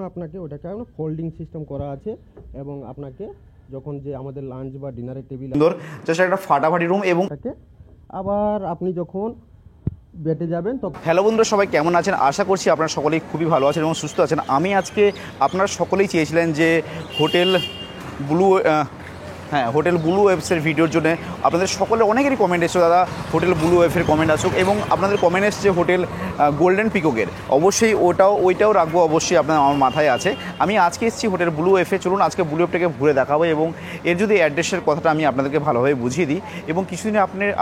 আপনাকে ওটাকে folding system করা আছে এবং আপনাকে যখন যে আমাদের লাঞ্চ বা ডিনারের টেবিল সুন্দর জাস্ট একটা ফাটাফাটি রুম এবং আবার আপনি যখন বেডে যাবেন তখন। হ্যালো বন্ধুরা, সবাই কেমন আছেন? আশা করছি আপনারা সকলেই খুবই ভালো আছেন এবং সুস্থ আছেন। আমি আজকে আপনারা সকলেই চেয়েছিলেন যে হোটেল ব্লু হোটেল ব্লু ওয়েভসের ভিডিওর জন্য আপনাদের সকলের অনেকেরই কমেন্ট এসেছে, দাদা হোটেল ব্লু ওয়েভের কমেন্ট আসুক, এবং আপনাদের কমেন্ট এসছে হোটেল গোল্ডেন পিককের। অবশ্যই ওইটাও রাখবো, অবশ্যই আপনার আমার মাথায় আছে। আমি আজকে এসেছি হোটেল ব্লু ওয়েভে। চলুন আজকে ব্লু ওয়েভটাকে ঘুরে দেখাবো এবং এর যদি অ্যাড্রেসের কথাটা আমি আপনাদেরকে ভালোভাবে বুঝিয়ে দিই। এবং কিছুদিন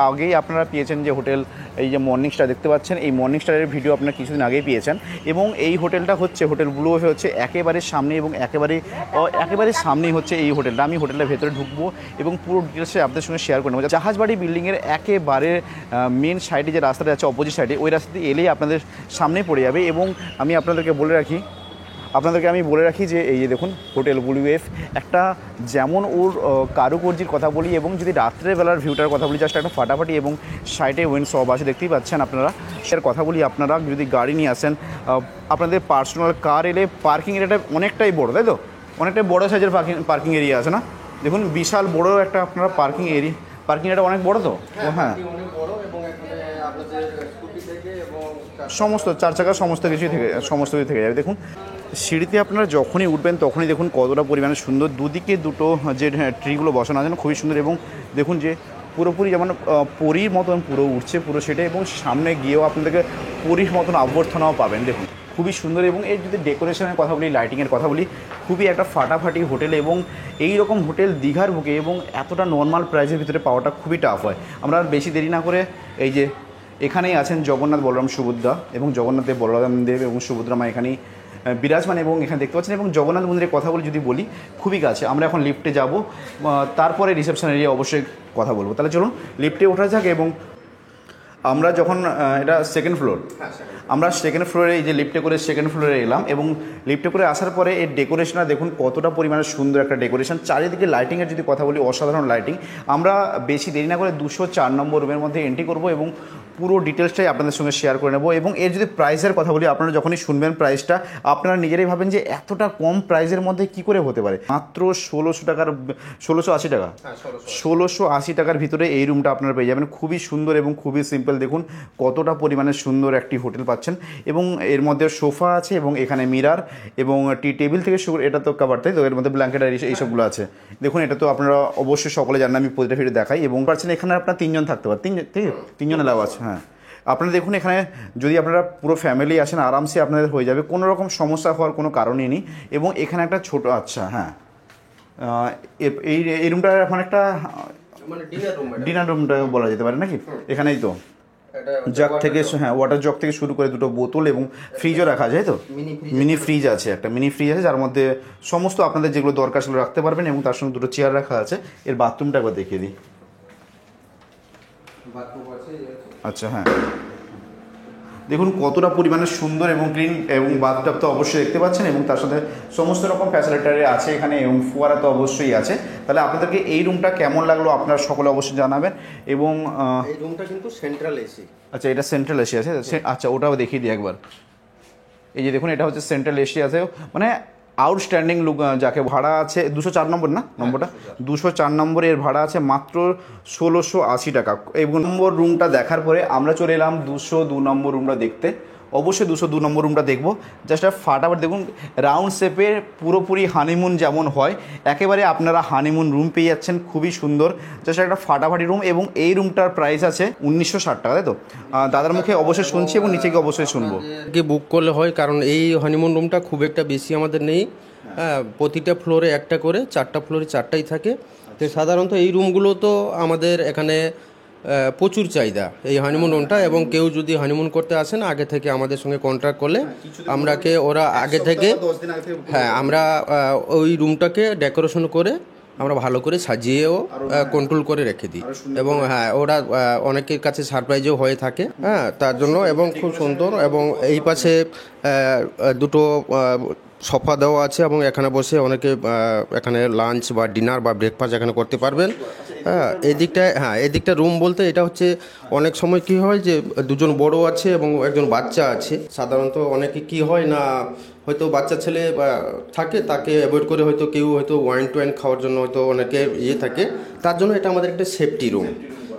আগেই আপনারা পেয়েছেন যে হোটেল, এই যে মর্নিং স্টার দেখতে পাচ্ছেন, এই মর্নিং স্টারের ভিডিও আপনারা কিছুদিন আগেই পেয়েছেন। এবং এই হোটেলটা হচ্ছে হোটেল ব্লু ওয়েভ হচ্ছে একেবারে সামনে, এবং একেবারে সামনেই হচ্ছে এই হোটেলটা। আমি হোটেলের ভেতরে ঢুকবো এবং পুরো ডিটেলসে আপনাদের সঙ্গে শেয়ার করে নেবো। জাহাজবাড়ি বিল্ডিংয়ের একেবারে মেন সাইডে যে রাস্তাটা আছে, অপোজিট সাইডে, ওই রাস্তাতে এলেই আপনাদের সামনেই পড়ে যাবে। এবং আমি আপনাদেরকে বলে রাখি যে এই যে দেখুন হোটেল ব্লু ওয়েভ, একটা যেমন ওর কারুকার্যের কথা বলি এবং যদি রাত্রেবেলার ভিউটার কথা বলি, জাস্ট একটা ফাটাফাটি, এবং সাইডে উইন্ড সব আছে দেখতেই পাচ্ছেন আপনারা। এর কথা বলি, আপনারা যদি গাড়ি নিয়ে আসেন, আপনাদের পার্সোনাল কার এলে পার্কিং এরিয়াটা অনেকটাই বড়, তাই তো? অনেকটাই বড় সাইজের পার্কিং এরিয়া আছে না? দেখুন বিশাল বড় একটা আপনারা পার্কিং এরিয়াটা অনেক বড় তো। হ্যাঁ, সমস্ত চার চাকা সমস্ত কিছু থেকে যাবে। দেখুন সিঁড়িতে আপনারা যখনই উঠবেন তখনই দেখুন কতটা পরিমাণে সুন্দর, দুদিকে দুটো যে ট্রিগুলো বসানো আছে না, খুবই সুন্দর। এবং দেখুন যে পুরোপুরি যেমন পরীর মতন পুরো উঠছে পুরো সেটা, এবং সামনে গিয়েও আপনাদেরকে পরীর মতন অভ্যর্থনাও পাবেন। দেখুন খুবই সুন্দর। এবং এর যদি ডেকোরেশনের কথা বলি, লাইটিংয়ের কথা বলি, খুবই একটা ফাটাফাটি হোটেল। এবং এই রকম হোটেল দীঘার বুকে এবং এতটা নর্মাল প্রাইসের ভিতরে পাওয়াটা খুবই টাফ হয়। আমরা বেশি দেরি না করে, এই যে এখানেই আছেন জগন্নাথ বলরাম সুভদ্রা, এবং জগন্নাথ দেব বলরাম দেব এবং সুভদ্রা মা এখানেই বিরাজমান, এবং এখানে দেখতে পাচ্ছেন। এবং জগন্নাথ মন্দিরের কথা যদি বলি, খুবই কাছে। আমরা এখন লিফটে যাব, তারপরে রিসেপশন এরিয়া অবশ্যই কথা বলবো। তাহলে চলুন লিফটে ওঠা যাক। এবং আমরা যখন এটা সেকেন্ড ফ্লোর, আমরা সেকেন্ড ফ্লোরে এই যে লিফটে করে সেকেন্ড ফ্লোরে এলাম, এবং লিফটে করে আসার পরে এর ডেকোরেশনটা দেখুন কতটা পরিমাণে সুন্দর একটা ডেকোরেশন। চারিদিকে লাইটিংয়ের যদি কথা বলি, অসাধারণ লাইটিং। আমরা বেশি দেরি না করে 204 নম্বর রুমের মধ্যে এন্ট্রি করব এবং পুরো ডিটেলসটাই আপনাদের সঙ্গে শেয়ার করে নেব। এবং এর যদি প্রাইসের কথা বলি, আপনারা যখনই শুনবেন প্রাইসটা, আপনারা নিজেরাই ভাবেন যে এতটা কম প্রাইসের মধ্যে কি করে হতে পারে। মাত্র 1680 টাকা, 1680 টাকার ভিতরে এই রুমটা আপনারা পেয়ে যাবেন। খুবই সুন্দর এবং খুবই সিম্পল। দেখুন কতটা পরিমাণে সুন্দর একটি হোটেল পাচ্ছেন। এবং এর মধ্যে সোফা আছে, এবং এখানে মিরার, এবং টি টেবিল থেকে শুরু, এটা তো কাভার, তাই তো? এর মধ্যে ব্ল্যাঙ্কেট আর এইসবগুলো আছে। দেখুন এটা তো আপনারা অবশ্যই সকলে জানেন, আমি প্রতিটা ভিডিও দেখাই। এবং পাচ্ছেন এখানে আপনার 3 জন থাকতে পারেন, তিনজন এলাও আছে। হ্যাঁ, আপনারা দেখুন এখানে যদি আপনারা পুরো ফ্যামিলি আসেন, আরামসে আপনাদের হয়ে যাবে, কোনো রকম সমস্যা হওয়ার কোনো কারণই নেই। এবং এখানে একটা ছোট, আচ্ছা হ্যাঁ, এই রুমটা এখন একটা ডিনার রুমটা বলা যেতে পারে নাকি? এখানেই তো জগ থেকে, হ্যাঁ, ওয়াটার জগ থেকে শুরু করে দুটো বোতল, এবং ফ্রিজও রাখা যায় তো, মিনি ফ্রিজ আছে, একটা মিনি ফ্রিজ আছে যার মধ্যে সমস্ত আপনাদের যেগুলো দরকার সেগুলো রাখতে পারবেন। এবং তার সঙ্গে দুটো চেয়ার রাখা আছে। এর বাথরুমটা একবার দেখিয়ে দিই। আচ্ছা হ্যাঁ, দেখুন কতটা পরিমাণে সুন্দর এবং ক্লিন, এবং বাথটাব তো অবশ্যই দেখতে পাচ্ছেন, এবং তার সাথে সমস্ত রকম ফ্যাসিলিটি আছে এখানে, এবং ফোয়ারা তো অবশ্যই আছে। তাহলে আপনাদেরকে এই রুমটা কেমন লাগলো আপনারা সকলে অবশ্যই জানাবেন। এবং এই রুমটা কিন্তু সেন্ট্রাল এসি। আচ্ছা, এটা সেন্ট্রাল এসি আছে। আচ্ছা, ওটাও দেখিয়ে দিই একবার। এই যে দেখুন এটা হচ্ছে সেন্ট্রাল এসি আছে, মানে আউটস্ট্যান্ডিং লুক যাকে ভাড়া আছে 204 নম্বর না নম্বরটা, 204 নম্বরের ভাড়া আছে মাত্র 1680 টাকা। এবং নম্বর রুমটা দেখার পরে আমরা চলে এলাম 202 নম্বর রুমটা দেখতে। অবশ্যই 202 নম্বর রুমটা দেখবো। জাস্ট ফাটাফাট দেখুন, রাউন্ড শেপের পুরোপুরি হানিমুন যেমন হয়, একেবারে আপনারা হানিমুন রুম পেয়ে যাচ্ছেন। খুবই সুন্দর, জাস্ট একটা ফাটাফাটি রুম। এবং এই রুমটার প্রাইস আছে 1960 টাকা, তাই তো? দাদার মুখে অবশ্যই শুনছি এবং নিচে গিয়ে অবশ্যই শুনবো। বুক করলে হয়, কারণ এই হানিমুন রুমটা খুব একটা বেশি আমাদের নেই। হ্যাঁ, প্রতিটা ফ্লোরে একটা করে, 4টা ফ্লোরে 4টাই থাকে। তো সাধারণত এই রুমগুলো তো আমাদের এখানে প্রচুর চাহিদা এই হানিমুন রুমটা। এবং কেউ যদি হানিমুন করতে আসেন, আগে থেকে আমাদের সঙ্গে কন্ট্যাক্ট করলে আমরাকে ওরা আগে থেকে, হ্যাঁ, আমরা ওই রুমটাকে ডেকোরেশন করে আমরা ভালো করে সাজিয়েও কন্ট্রোল করে রেখে দিই। এবং হ্যাঁ, ওরা অনেকের কাছে সারপ্রাইজও হয়ে থাকে, হ্যাঁ, তার জন্য। এবং খুব সুন্দর। এবং এই পাশে দুটো সোফা দেওয়া আছে, এবং এখানে বসে অনেকে এখানে লাঞ্চ বা ডিনার বা ব্রেকফাস্ট এখানে করতে পারবেন। হ্যাঁ এদিকটা রুম বলতে এটা হচ্ছে অনেক সময় কি হয় যে দুজন বড় আছে এবং একজন বাচ্চা আছে। সাধারণত অনেকে কি হয় না, হয়তো বাচ্চা ছেলে থাকে, তাকে অ্যাভয়েড করে হয়তো কেউ হয়তো ওয়াইন টোয়াইন খাওয়ার জন্য হয়তো অনেকে থাকে, তার জন্য এটা আমাদের একটা সেফটি রুম।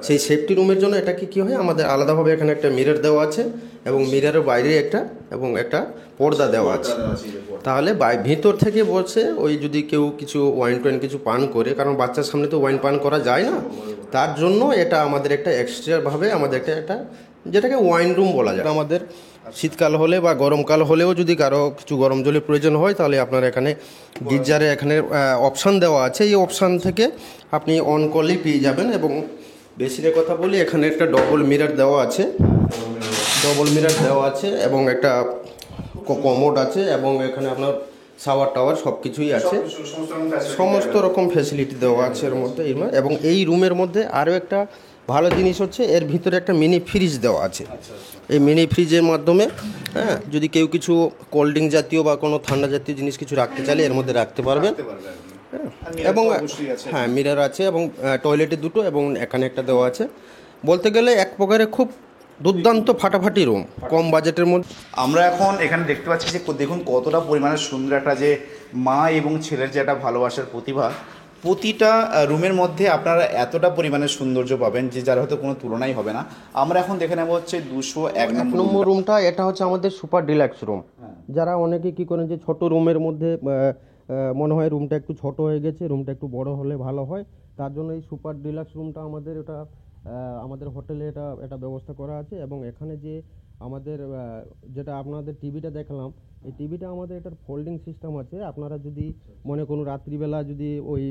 সেই সেফটি রুমের জন্য এটাকে কী হয়, আমাদের আলাদাভাবে এখানে একটা মিরর দেওয়া আছে এবং মিররের বাইরে একটা পর্দা দেওয়া আছে। তাহলে ভিতর থেকে বসে ওই যদি কেউ কিছু ওয়াইন টোয়াইন কিছু পান করে, কারণ বাচ্চার সামনে তো ওয়াইন পান করা যায় না, তার জন্য এটা আমাদের একটা এক্সট্রাভাবে আমাদের একটা যেটাকে ওয়াইন রুম বলা যায়। আমাদের শীতকাল হলে বা গরমকাল হলেও যদি কারো কিছু গরম জলের প্রয়োজন হয়, তাহলে আপনার এখানে গিজারে এখানে অপশান দেওয়া আছে। এই অপশান থেকে আপনি অন করলেই পেয়ে যাবেন। এবং বেসিনের কথা বলি, এখানে একটা ডবল মিরর দেওয়া আছে এবং একটা কমোড আছে এবং এখানে আপনার শাওয়ার টাওয়ার সব কিছুই আছে, সমস্ত রকম ফ্যাসিলিটি দেওয়া আছে এর মধ্যে। এবং এই রুমের মধ্যে আরও একটা ভালো জিনিস হচ্ছে, এর ভিতরে একটা মিনি ফ্রিজ দেওয়া আছে। এই মিনি ফ্রিজের মাধ্যমে যদি কেউ কিছু কোল্ড ড্রিঙ্ক জাতীয় বা কোনো ঠান্ডা জাতীয় জিনিস কিছু রাখতে চাইলে এর মধ্যে রাখতে পারবেন। এবং হ্যাঁ মিরর আছে এবং টয়লেটে দুটো এবং এখানে একটা দেওয়া আছে। বলতে গেলে এক প্রকারে খুব দুর্দান্ত ফাটাফাটি রুম কম বাজেটের মধ্যে। আমরা এখন এখানে দেখতে পাচ্ছি যে দেখুন কতটা পরিমাণে সুন্দর একটা যে মা এবং ছেলের যে একটা ভালোবাসার প্রতিভা, প্রতিটা রুমের মধ্যে আপনারা এতটা পরিমাণে সৌন্দর্য পাবেন যে যার হয়তো কোনো তুলনাই হবে না। আমরা এখন দেখে নেবো হচ্ছে 201 নম্বর রুমটা। এটা হচ্ছে আমাদের সুপার ডিলাক্স রুম। যারা অনেকে কী করেন যে ছোট রুমের মধ্যে মনে হয় রুমটা একটু ছোট হয়ে গেছে, রুমটা একটু বড় হলে ভালো হয়, তার জন্য এই সুপার ডিলাক্স রুমটা আমাদের হোটেলে এটা ব্যবস্থা করা আছে। এবং এখানে যে আমাদের যেটা আপনাদের টিভিটা দেখালাম, এই টিভিটা আমাদের এটার ফোল্ডিং সিস্টেম আছে। আপনারা যদি মনে করুন রাত্রিবেলা যদি ওই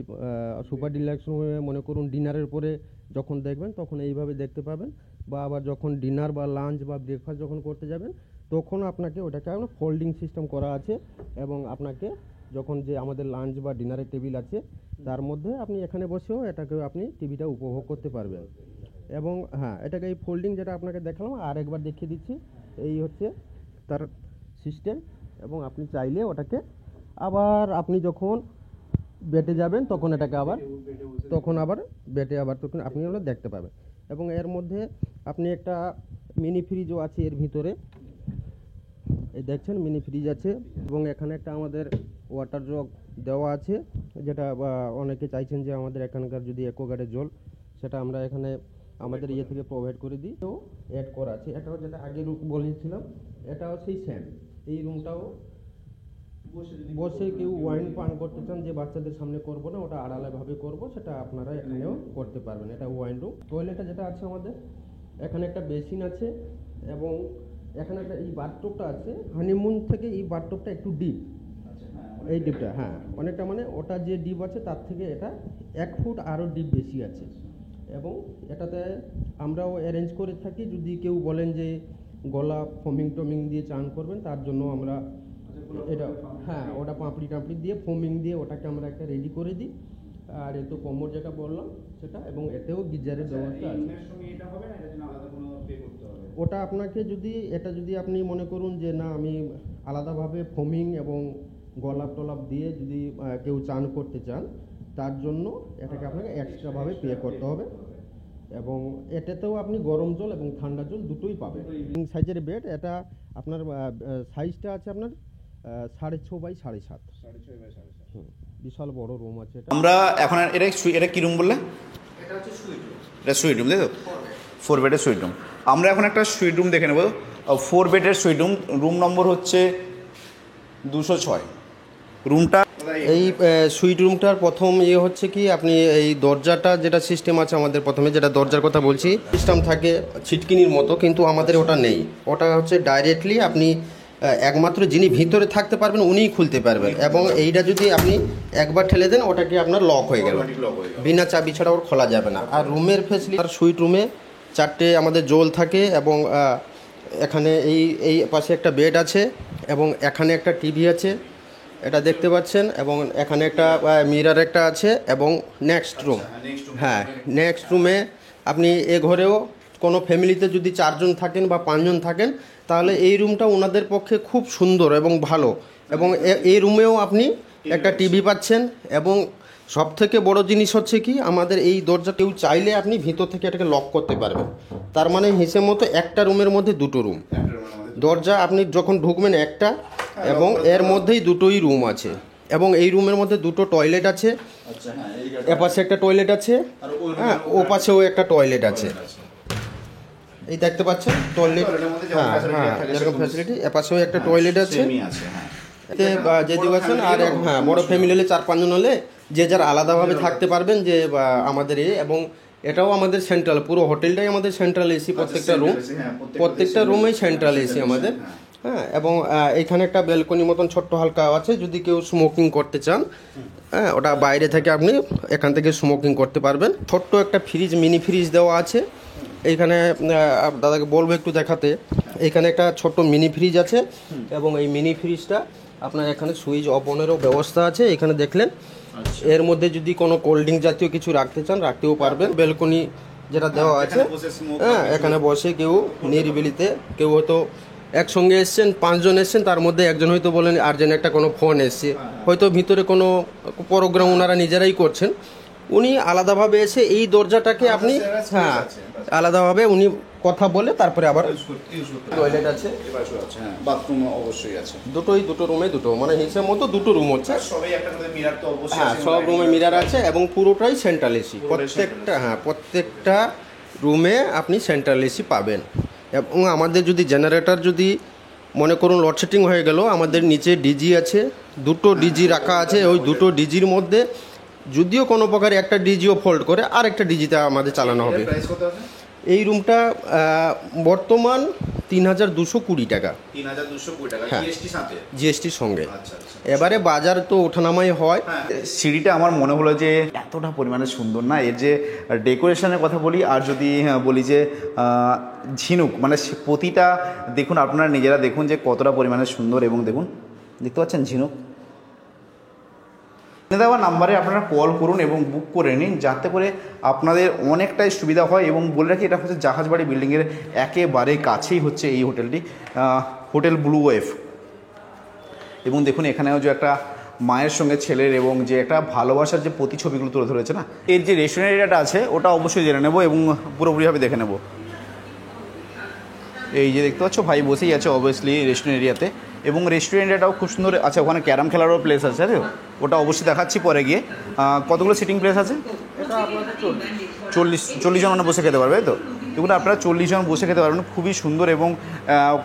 সুপার ডিলাক্স রুমে মনে করুন ডিনারের পরে যখন দেখবেন তখন এইভাবে দেখতে পাবেন, বা আবার যখন ডিনার বা লাঞ্চ বা ব্রেকফাস্ট যখন করতে যাবেন তখন আপনাকে ওটাকে ফোল্ডিং সিস্টেম করা আছে। এবং আপনাকে যখন যে আমাদের লাঞ্চ বা ডিনারের টেবিল আছে তার মধ্যে আপনি এখানে বসেও এটাকে আপনি টিভিটা উপভোগ করতে পারবেন। এবং হ্যাঁ, এটাকে এই ফোল্ডিং যেটা আপনাকে দেখালাম আর একবার দেখিয়ে দিচ্ছি, এই হচ্ছে তার সিস্টেম। এবং আপনি চাইলে ওটাকে আবার আপনি যখন বেটে যাবেন তখন এটাকে আবার বেটে তখন আপনি দেখতে পাবেন। এবং এর মধ্যে আপনি একটা মিনি ফ্রিজও আছে এর ভিতরে, এই দেখছেন মিনি ফ্রিজ আছে। এবং এখানে একটা আমাদের ওয়াটার জগ দেওয়া আছে, যেটা অনেকে চাইছেন যে আমাদের এখানকার যদি অ্যাকোয়াগার্ডের জল সেটা আমরা এখানে আমাদের থেকে প্রোভাইড করে দিই, তো অ্যাড করা আছে। এটাও যেটা আগে বলেছিলাম, এটাও সেই সেম। এই রুমটাও বসে কেউ ওয়াইন পান করতে চান যে বাচ্চাদের সামনে করব না, ওটা আড়ালেভাবে করব, সেটা আপনারা এখানেও করতে পারবেন। এটা ওয়াইন রুম। টয়লেটটা যেটা আছে আমাদের এখানে একটা বেসিন আছে এবং এখানে একটা এই বাথটবটা আছে। হানিমুন থেকে এই বাথটবটা একটু ডিপ, এই ডিপটা হ্যাঁ অনেকটা, মানে ওটা যে ডিপ আছে তার থেকে এটা 1 ফুট আরও ডিপ বেশি আছে। এবং এটাতে আমরাও অ্যারেঞ্জ করে থাকি, যদি কেউ বলেন যে গলা ফোমিং টোমিং দিয়ে চান করবেন, তার জন্য আমরা এটা হ্যাঁ ওটা পাঁপড়ি টাপড়ি দিয়ে ফোমিং দিয়ে ওটাকে আমরা একটা রেডি করে দিই। আর এ তো কোমর যেটা বললাম সেটা, এবং এতেও গিজারের ব্যবস্থা আছে। ওটা আপনাকে যদি আপনি মনে করুন যে না আমি আলাদাভাবে ফোমিং এবং গোলাপ টোলাপ দিয়ে যদি কেউ চান করতে চান, তার জন্য এটাকে আপনাকে এক্সট্রাভাবে পে করতে হবে। এবং এটাতেও আপনি গরম জল এবং ঠান্ডা জল দুটোই পাবেন। সাইজের বেড, এটা আপনার সাইজটা আছে আপনার 6.5 বাই 7.5, বিশাল বড় রুম আছে এটা। আমরা এখন এটা কি রুম বললে? এটা হচ্ছে সুইট রুম। এটা সুইট রুম, তাই তো? 4 বেডের সুইট রুম। আমরা এখন একটা সুইট রুম দেখে নেব। 4 বেডের সুইট রুম, রুম নম্বর হচ্ছে 206 রুমটা। এই সুইট রুমটার প্রথম হচ্ছে কি, আপনি এই দরজাটা যেটা সিস্টেম আছে আমাদের, প্রথমে যেটা দরজার কথা বলছি, সিস্টেম থাকে ছিটকিনির মতো, কিন্তু আমাদের ওটা নেই। ওটা হচ্ছে ডাইরেক্টলি আপনি একমাত্র যিনি ভিতরে থাকতে পারবেন উনিই খুলতে পারবেন। এবং এইটা যদি আপনি একবার ঠেলে দেন ওটাকে আপনার লক হয়ে গেল, বিনা চাবি ছাড়া ওর খোলা যাবে না। আর রুমের ফেসিলিটি, আর সুইট রুমে 4টে আমাদের জল থাকে এবং এখানে এই পাশে একটা বেড আছে এবং এখানে একটা টিভি আছে, এটা দেখতে পাচ্ছেন। এবং এখানে একটা মিরর একটা আছে। এবং নেক্সট রুমে আপনি এ ঘরেও কোনো ফ্যামিলিতে যদি 4 জন থাকেন বা 5 জন থাকেন, তাহলে এই রুমটা ওনাদের পক্ষে খুব সুন্দর এবং ভালো। এবং এই রুমেও আপনি একটা টিভি পাচ্ছেন এবং সব থেকে বড় জিনিস হচ্ছে কি আমাদের এই দরজা কেউ চাইলে আপনি ভিতর থেকে এটাকে লক করতে পারবেন। তার মানে হিসেব মতো একটা রুমের মধ্যে দুটো রুম, দরজা আপনি যখন ঢুকবেন একটা, এবং এর মধ্যেই দুটোই রুম আছে, এবং এই রুমের মধ্যে দুটো টয়লেট আছে। এপাশে একটা টয়লেট আছে, হ্যাঁ ও পাশেও একটা টয়লেট আছে, এই দেখতে পাচ্ছেন টয়লেট। হ্যাঁ হ্যাঁ যেরকম ফ্যাসিলিটি, এপাশেও একটা টয়লেট আছে এতে যেদিকে আছেন। আর হ্যাঁ বড় ফ্যামিলি হলে 4-5 জন হলে যে যার আলাদাভাবে থাকতে পারবেন যে আমাদের এবং এটাও আমাদের সেন্ট্রাল, পুরো হোটেলটাই আমাদের সেন্ট্রাল এসি, প্রত্যেকটা রুমেই সেন্ট্রাল এসি আমাদের। হ্যাঁ এবং এখানে একটা ব্যালকনি মতন ছোট্ট হালকা আছে, যদি কেউ স্মোকিং করতে চান হ্যাঁ ওটা বাইরে থেকে আপনি এখান থেকে স্মোকিং করতে পারবেন। ছোট্ট একটা ফ্রিজ, মিনি ফ্রিজ দেওয়া আছে এইখানে, দাদাকে বলবো একটু দেখাতে। এখানে একটা ছোট্ট মিনি ফ্রিজ আছে, এবং এই মিনি ফ্রিজটা আপনার এখানে সুইচ অপনেরও ব্যবস্থা আছে এখানে দেখলেন। এর মধ্যে যদি কোনো কোল্ড ড্রিঙ্ক জাতীয় কিছু রাখতে চান রাখতেও পারবেন। ব্যালকনি যেটা দেওয়া আছে, হ্যাঁ এখানে বসে কেউ নিরিবিলিতে, কেউ হয়তো একসঙ্গে এসছেন, 5 জন এসছেন, তার মধ্যে একজন হয়তো বলেন আর্জেন্ট একটা কোনো ফোন এসছে, হয়তো ভিতরে কোনো প্রোগ্রাম ওনারা নিজেরাই করছেন, উনি আলাদাভাবে এসে এই দরজাটাকে আপনি হ্যাঁ আলাদাভাবে উনি কথা বলে তারপরে আবার টয়লেট আছে, বাথরুম অবশ্যই আছে, দুটো রুমে দুটো, মানে হিসেব মতো দুটো রুম হচ্ছে। সবই একটা করে মিরার তো অবশ্যই হ্যাঁ সব রুমে মিরার আছে, এবং পুরোটাই সেন্ট্রাল এসি, প্রত্যেকটা রুমে আপনি সেন্ট্রাল এসি পাবেন। এবং আমাদের যদি জেনারেটর যদি মনে করুন লোডশেডিং হয়ে গেল, আমাদের নিচে ডিজি আছে, দুটো ডিজি রাখা আছে। ওই দুটো ডিজির মধ্যে যদিও কোনো প্রকার একটা ডিজিও ফল্ট করে আর একটা ডিজিতে আমাদের চালানো হবে। এই রুমটা বর্তমান 3220 টাকা, 3220 টাকা জিএসটির সঙ্গে। এবারে বাজার তো ওঠানামাই হয়। সিঁড়িটা আমার মনে হলো যে এতটা পরিমাণে সুন্দর না, এর যে ডেকোরেশনের কথা বলি, আর যদি বলি যে ঝিনুক, মানে প্রতিটা দেখুন আপনারা নিজেরা দেখুন যে কতটা পরিমাণে সুন্দর, এবং দেখুন দেখতে পাচ্ছেন ঝিনুক। দেওয়া নাম্বারে আপনারা কল করুন এবং বুক করে নিন, যাতে করে আপনাদের অনেকটাই সুবিধা হয়। এবং বলে রাখি এটা হচ্ছে জাহাজবাড়ি বিল্ডিংয়ের একেবারে কাছেই হচ্ছে এই হোটেলটি, হোটেল ব্লু ওয়েভ। এবং দেখুন এখানেও যে একটা মায়ের সঙ্গে ছেলের এবং যে একটা ভালোবাসার যে প্রতিছবিগুলো তুলে ধরেছে না, এর যে রেস্টুরেন্ট এরিয়াটা আছে ওটা অবশ্যই জেনে নেব এবং পুরোপুরিভাবে দেখে নেব। এই যে দেখতে পাচ্ছ ভাই বসেই আছে অবভিয়াসলি রেস্টুরেন্ট এরিয়াতে, এবং রেস্টুরেন্ট এরিয়াটাও খুব সুন্দর আছে। ওখানে ক্যারাম খেলারও প্লেস আছে, তাই তো? ওটা অবশ্যই দেখাচ্ছি পরে গিয়ে। কতগুলো সিটিং প্লেস আছে? এটা আপনাদের 40 জন বসে খেতে পারবে, তাই তো? এগুলো আপনারা 40 জন বসে খেতে পারবেন, খুবই সুন্দর। এবং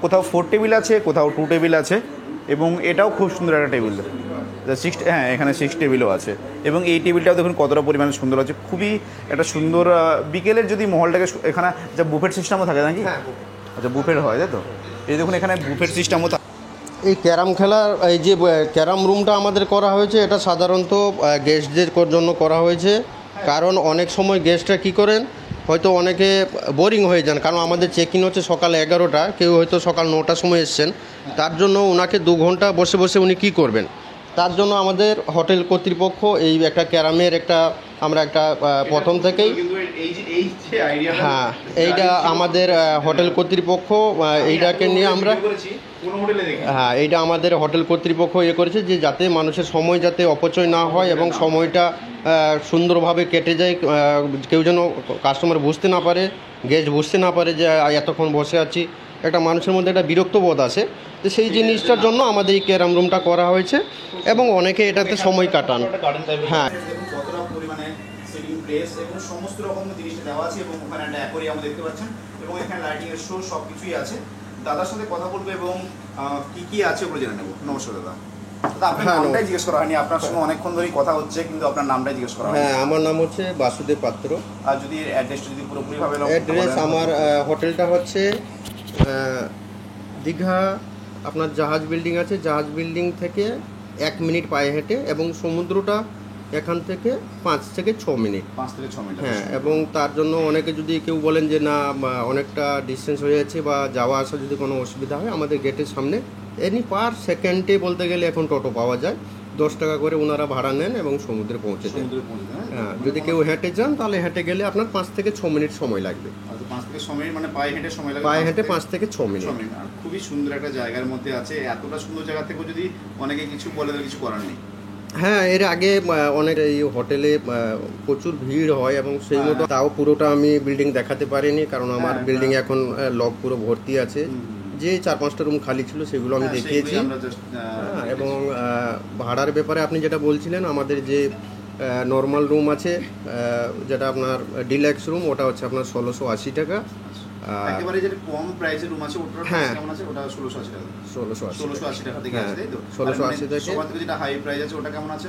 কোথাও 4 টেবিল আছে, কোথাও 2 টেবিল আছে, এবং এটাও খুব সুন্দর একটা টেবিল। 6 হ্যাঁ এখানে 6 টেবিলও আছে, এবং এই টেবিলটাও দেখুন কতটা পরিমাণে সুন্দর আছে, খুবই একটা সুন্দর। বিকেলের যদি মহলটাকে, এখানে যা বুফেট সিস্টেমও থাকে নাকি? আচ্ছা বুফেট হয়, তাই তো? এই দেখুন এখানে বুফেট সিস্টেমও। এই ক্যারাম খেলার এই যে ক্যারাম রুমটা আমাদের করা হয়েছে, এটা সাধারণত গেস্টদের জন্য করা হয়েছে। কারণ অনেক সময় গেস্টরা কী করেন, হয়তো অনেকে বোরিং হয়ে যান, কারণ আমাদের চেক ইন হচ্ছে সকাল 11টা, কেউ হয়তো সকাল 9টার সময় এসছেন, তার জন্য ওনাকে 2 ঘন্টা বসে বসে উনি কী করবেন, তার জন্য আমাদের হোটেল কর্তৃপক্ষ এই একটা ক্যারামের একটা আমরা একটা প্রথম থেকেই হ্যাঁ এইটা আমাদের হোটেল কর্তৃপক্ষ এইটাকে নিয়ে আমরা হ্যাঁ এইটা আমাদের হোটেল কর্তৃপক্ষ করেছে যে যাতে মানুষের সময় যাতে অপচয় না হয় এবং সময়টা সুন্দরভাবে কেটে যায়, কেউ যেন কাস্টমার বুঝতে না পারে, গেস্ট বুঝতে না পারে যে এতক্ষণ বসে আছি, একটা মানুষের মধ্যে একটা বিরক্ত বোধ আসে। তো সেই জিনিসটার জন্য আমাদের এই ক্যারাম রুমটা করা হয়েছে, এবং অনেকে এটাতে সময় কাটান। হ্যাঁ প্লেস এবং সমস্ত রকম জিনিস দেওয়া আছে, এবং ওখানে একটা অ্যাকোয়ারিয়াম দেখতে পাচ্ছেন, এবং এখানে লাইটিং এর শো সব কিছুই আছে। দাদার সাথে কথা বলবো এবং কি কি আছে ওগুলো জেনে নেবো। নমস্কার দাদা। আপনার নামটাই জিজ্ঞেস করা হয়নি, আপনার সঙ্গে অনেকক্ষণ ধরেই কথা হচ্ছে, কিন্তু আপনার নামটাই জিজ্ঞেস করা হয়নি। হ্যাঁ আমার নাম হচ্ছে বাসুদেব পাত্র। আর যদি অ্যাড্রেসটা যদি পুরোপুরিভাবে অ্যাড্রেস, আমার হোটেলটা হচ্ছে দীঘা, আপনার জাহাজ বিল্ডিং আছে, জাহাজ বিল্ডিং থেকে 1 মিনিট পায়ে হেঁটে, এবং সমুদ্রটা এখান থেকে 5 থেকে 6 মিনিট। হ্যাঁ, এবং তার জন্য অনেকে যদি কেউ বলেন যে না অনেকটা ডিস্টেন্স হয়ে যাচ্ছে বা যাওয়া আসা যদি কোনো অসুবিধা হয়, আমাদের গেটের সামনে এনি পার সেকেন্ডে বলতে গেলে এখন টোটো পাওয়া যায়, 10 টাকা করে ওনারা ভাড়া নেন এবং সমুদ্রে পৌঁছে দেন। হ্যাঁ, যদি কেউ হেঁটে যান তাহলে হেঁটে গেলে আপনার 5 থেকে 6 মিনিট সময় লাগবে। 5 থেকে 6 মিনিট মানে পায়ে হেঁটে সময় লাগবে? পায়ে হেঁটে 5 থেকে 6 মিনিট। খুবই সুন্দর একটা জায়গার মধ্যে আছে, এতটা সুন্দর জায়গা থেকেও যদি অনেকে কিছু বলে তাহলে কিছু করার নেই। হ্যাঁ, এর আগে অনেক এই হোটেলে প্রচুর ভিড় হয় এবং সেই মতো তাও পুরোটা আমি বিল্ডিং দেখাতে পারিনি, কারণ আমার বিল্ডিং এখন লক পুরো ভর্তি আছে। যে 4-5টা রুম খালি ছিল সেগুলো আমি দেখিয়েছি। এবং ভাড়ার ব্যাপারে আপনি যেটা বলছিলেন, আমাদের যে নর্মাল রুম আছে, যেটা আপনার ডিলাক্স রুম, ওটা হচ্ছে আপনার 1680 টাকা। একেবারে যেটা কম প্রাইসের রুম আছে ওটার হ্যাঁ। কেমন আছে? ওটা 1680 টাকা। 1680 1680 টাকা থেকে হ্যাঁ, আছে, তাই তো? 1680 থেকে। সবার থেকে যেটা হাই প্রাইস আছে ওটা কেমন আছে?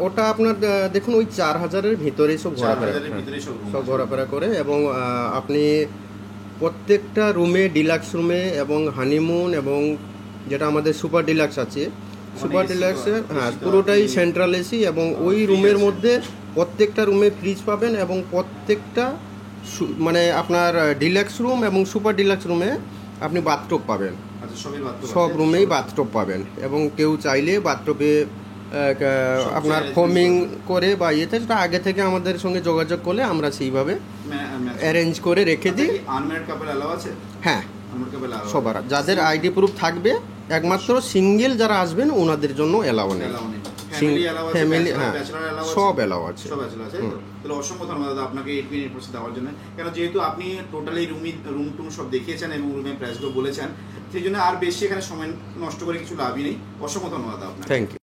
ওটা আপনার দেখুন ওই 4000-এর ভিতরেই সব ঘোরাফেরা, 4000 এর ভিতরেই সব room সব আছে। ঘোরাফেরা করে। এবং আপনি প্রত্যেকটা রুমে, ডিলাক্স রুমে এবং হানিমুন এবং যেটা আমাদের সুপার ডিলাক্স আছে, সুপার ডিলাক্সে হ্যাঁ পুরোটাই সেন্ট্রাল এসি। এবং ওই রুমের মধ্যে প্রত্যেকটা রুমে ফ্রিজ পাবেন এবং প্রত্যেকটা মানে আপনার ডিলাক্স রুম এবং সুপার ডিলাক্স রুমে আপনি বাথটব পাবেন। আচ্ছা, সবই বাদ সব রুমেই বাথটব পাবেন এবং কেউ চাইলে বাথটবে আপনার ফোমিং করে বা ইয়েতে, সেটা আগে থেকে আমাদের সঙ্গে যোগাযোগ করলে আমরা সেইভাবে অ্যারেঞ্জ করে রেখে দিই। আনম্যারিড কাপল অ্যালাউ আছে? হ্যাঁ, আনম্যারিড কাপল অ্যালাউ সবার যাদের আইডি প্রুফ থাকবে, একমাত্র সিঙ্গেল যারা আসবেন ওনাদের জন্য এলাও নেই। অ্যালাউ নেই। ফ্যামিলি অ্যালাউ আছে? ফ্যামিলি হ্যাঁ, ব্যাচেলর অ্যালাউ আছে? সব এলাও আছে। সব ব্যাচেলর আছে, তাই তো? তাহলে অসংখ্য ধন্যবাদ দাদা আপনাকে 8 মিনিট দেওয়ার জন্য। কেন যেহেতু আপনি টোটালি রুম টুম সব দেখিয়েছেন এবং রুমের প্রাইসগুলো বলেছেন, সেই জন্য আর বেশি এখানে সময় নষ্ট করে কিছু লাভই নেই। অসংখ্য ধন্যবাদ আপনাকে। Thank you.